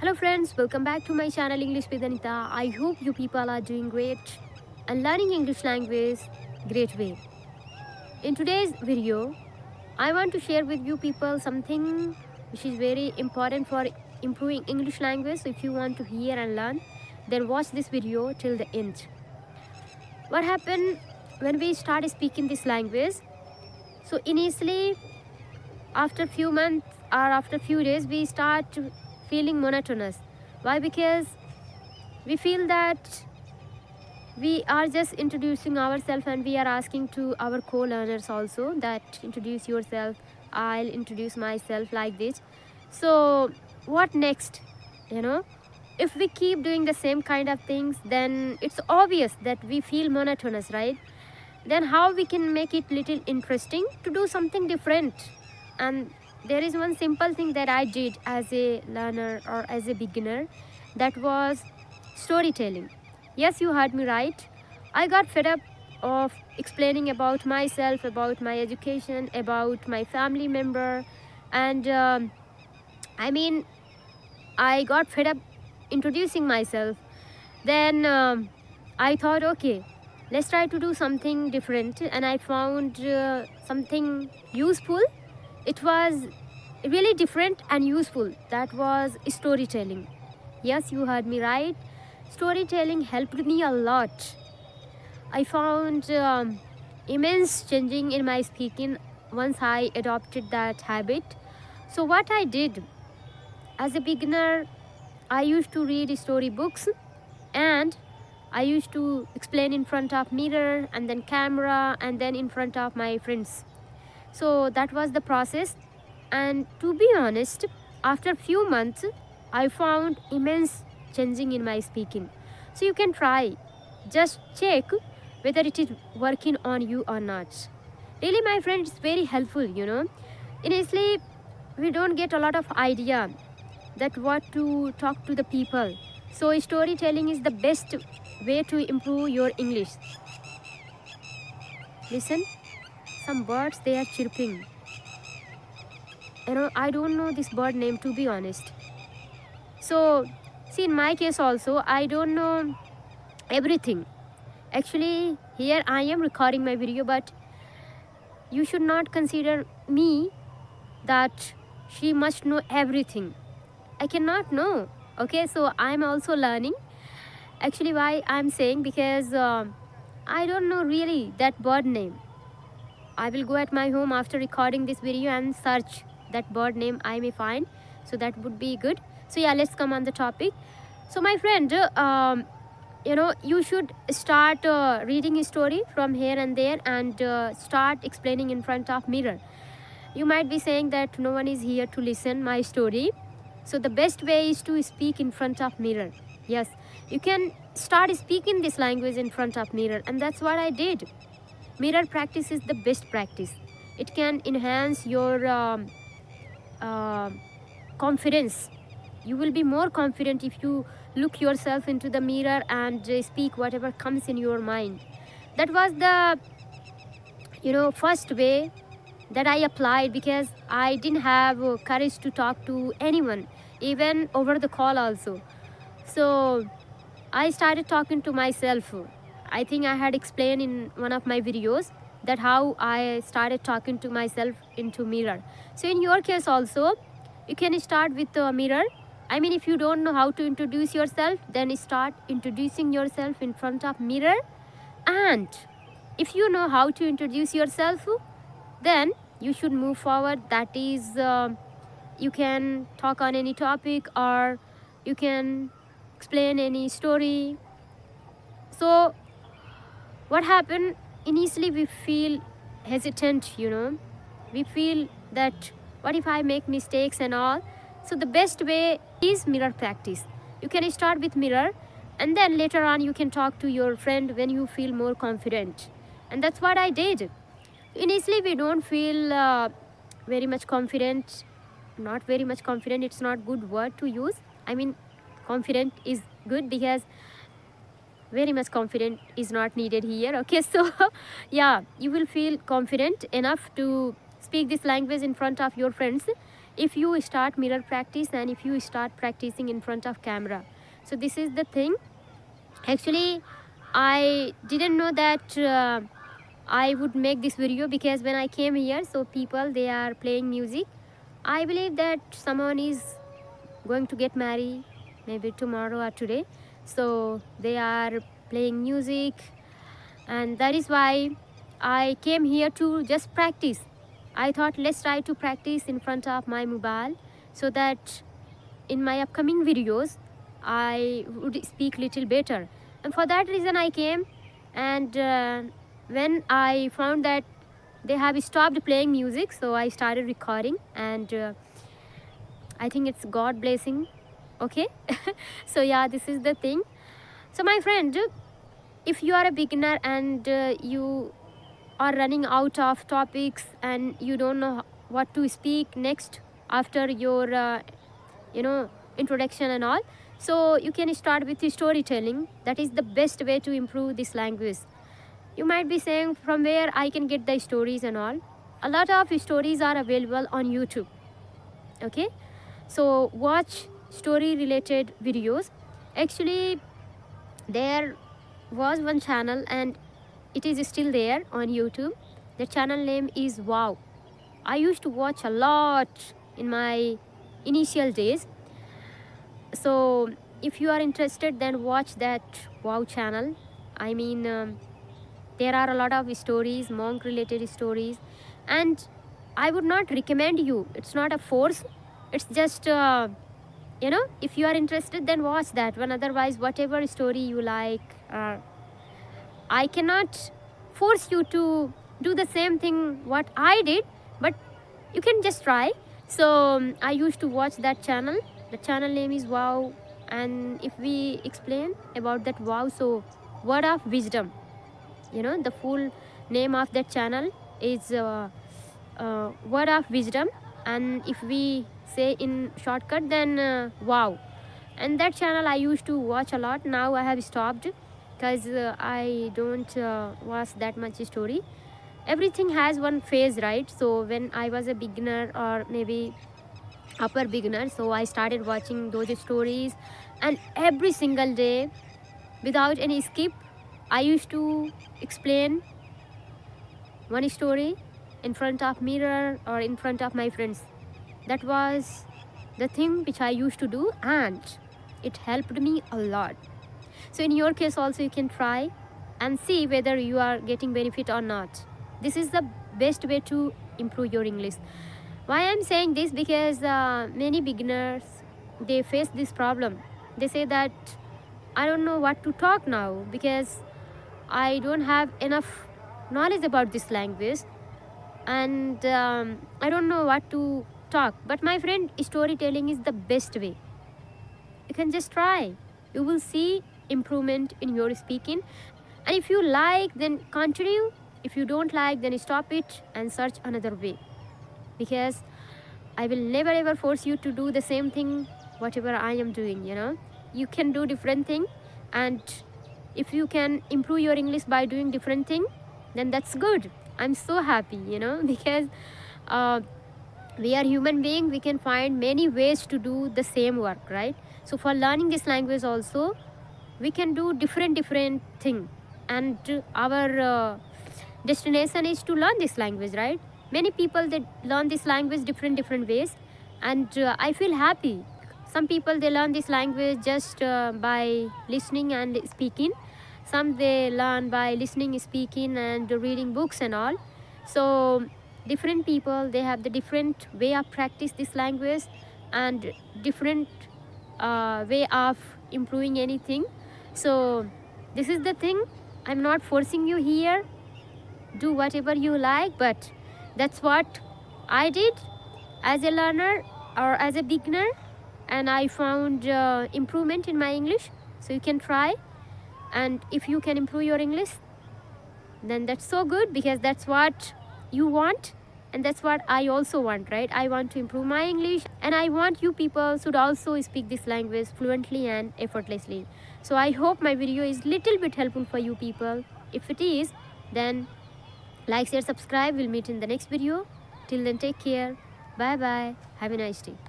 Hello friends, welcome back to my channel English with Anita. I hope you people are doing great and learning English language great way. In today's video, I want to share with you people something which is very important for improving English language. So if you want to hear and learn, then watch this video till the end. What happened when we start speaking this language? So initially, after few months or after few days, we start feeling monotonous. Why? Because we feel that we are just introducing ourselves and we are asking to our co-learners also that introduce yourself, I'll introduce myself, like this. So what next? If we keep doing the same kind of things, then it's obvious that we feel monotonous, right? Then how we can make it little interesting to do something different? And there is one simple thing that I did as a learner or as a beginner, that was storytelling. Yes, you heard me right. I got fed up of explaining about myself, about my education, about my family member, and I got fed up introducing myself. Then I thought, okay, let's try to do something different, and I found something useful. It was really different and useful. That was storytelling. Yes, you heard me right. Storytelling helped me a lot. I found immense changing in my speaking once I adopted that habit. So what I did as a beginner, I used to read storybooks and I used to explain in front of mirror and then camera and then in front of my friends. So that was the process, and to be honest, after few months I found immense changing in my speaking. So you can try, just check whether it is working on you or not. Really, my friend, it's very helpful. Initially we don't get a lot of idea that what to talk to the people. So storytelling is the best way to improve your English. Listen, some birds, they are chirping. I don't know this bird name, to be honest. So see, in my case also, I don't know everything. Actually, here I am recording my video, but you should not consider me that she must know everything. I cannot know. Okay, so I'm also learning. Actually, why I'm saying, because I don't know really that bird name. I will go at my home after recording this video and search that bird name I may find. So that would be good. So yeah, let's come on the topic. So my friend, you should start reading a story from here and there and start explaining in front of mirror. You might be saying that no one is here to listen my story. So the best way is to speak in front of mirror. Yes, you can start speaking this language in front of mirror, and that's what I did. Mirror practice is the best practice. It can enhance your confidence. You will be more confident if you look yourself into the mirror and speak whatever comes in your mind. That was the first way that I applied, because I didn't have courage to talk to anyone, even over the call also. So I started talking to myself. I think I had explained in one of my videos that how I started talking to myself into mirror. So in your case also, you can start with a mirror. If you don't know how to introduce yourself, then start introducing yourself in front of mirror. And if you know how to introduce yourself, then you should move forward. That is, you can talk on any topic, or you can explain any story. So what happened, initially we feel hesitant, we feel that what if I make mistakes and all. So the best way is mirror practice. You can start with mirror, and then later on you can talk to your friend when you feel more confident. And that's what I did. Initially we don't feel very much confident. Not very much confident, it's not good word to use. Confident is good, because very much confident is not needed here. Okay, so yeah, you will feel confident enough to speak this language in front of your friends. if you start mirror practice and if you start practicing in front of camera. So this is the thing. Actually, I didn't know that I would make this video, because when I came here, so people, they are playing music. I believe that someone is going to get married maybe tomorrow or today, so they are playing music, and that is why I came here to just practice. I thought, let's try to practice in front of my mobile, so that in my upcoming videos I would speak little better. And for that reason I came. And when I found that they have stopped playing music, so I started recording. And I think it's God blessing. Okay. So yeah, this is the thing. So my friend, if you are a beginner and you are running out of topics and you don't know what to speak next after your introduction and all, so you can start with storytelling. That is the best way to improve this language. You might be saying, from where I can get the stories and all? A lot of stories are available on YouTube. Okay, so watch story related videos. Actually, there was one channel and it is still there on YouTube. The channel name is Wow. I used to watch a lot in my initial days. So if you are interested, then watch that Wow channel. I mean, there are a lot of stories, monk related stories, and I would not recommend you. It's not a force. It's just if you are interested, then watch that one. Otherwise, whatever story you like, I cannot force you to do the same thing what I did, but you can just try. So I used to watch that channel. The channel name is Wow. And if we explain about that Wow, so word of wisdom, the full name of that channel is word of wisdom. And if we say in shortcut, then Wow. And that channel I used to watch a lot. Now I have stopped, because I don't watch that much story. Everything has one phase, right? So when I was a beginner or maybe upper beginner, so I started watching those stories, and every single day without any skip I used to explain one story in front of mirror or in front of my friends. That was the thing which I used to do, and it helped me a lot. So in your case also, you can try and see whether you are getting benefit or not. This is the best way to improve your English. Why I'm saying this? Because many beginners, they face this problem. They say that I don't know what to talk now, because I don't have enough knowledge about this language, and I don't know what to talk. But my friend, storytelling is the best way. You can just try. You will see improvement in your speaking. And if you like, then continue. If you don't like, then stop it and search another way. Because I will never ever force you to do the same thing whatever I am doing. You can do different thing, and if you can improve your English by doing different thing, then that's good. I'm so happy, because we are human being. We can find many ways to do the same work, right? So for learning this language also, we can do different thing, and our destination is to learn this language, right? Many people, they learn this language different ways, and I feel happy. Some people, they learn this language just by listening and speaking. Some, they learn by listening, speaking, and reading books and all. So different people, they have the different way of practice this language, and different way of improving anything. So this is the thing. I'm not forcing you here. Do whatever you like, but that's what I did as a learner or as a beginner, and I found improvement in my English. So you can try, and if you can improve your English, then that's so good, because that's what you want, and that's what I also want, right? I want to improve my English, and I want you people should also speak this language fluently and effortlessly. So I hope my video is little bit helpful for you people. If it is, then like, share, subscribe. We'll meet in the next video. Till then, take care. Bye bye. Have a nice day.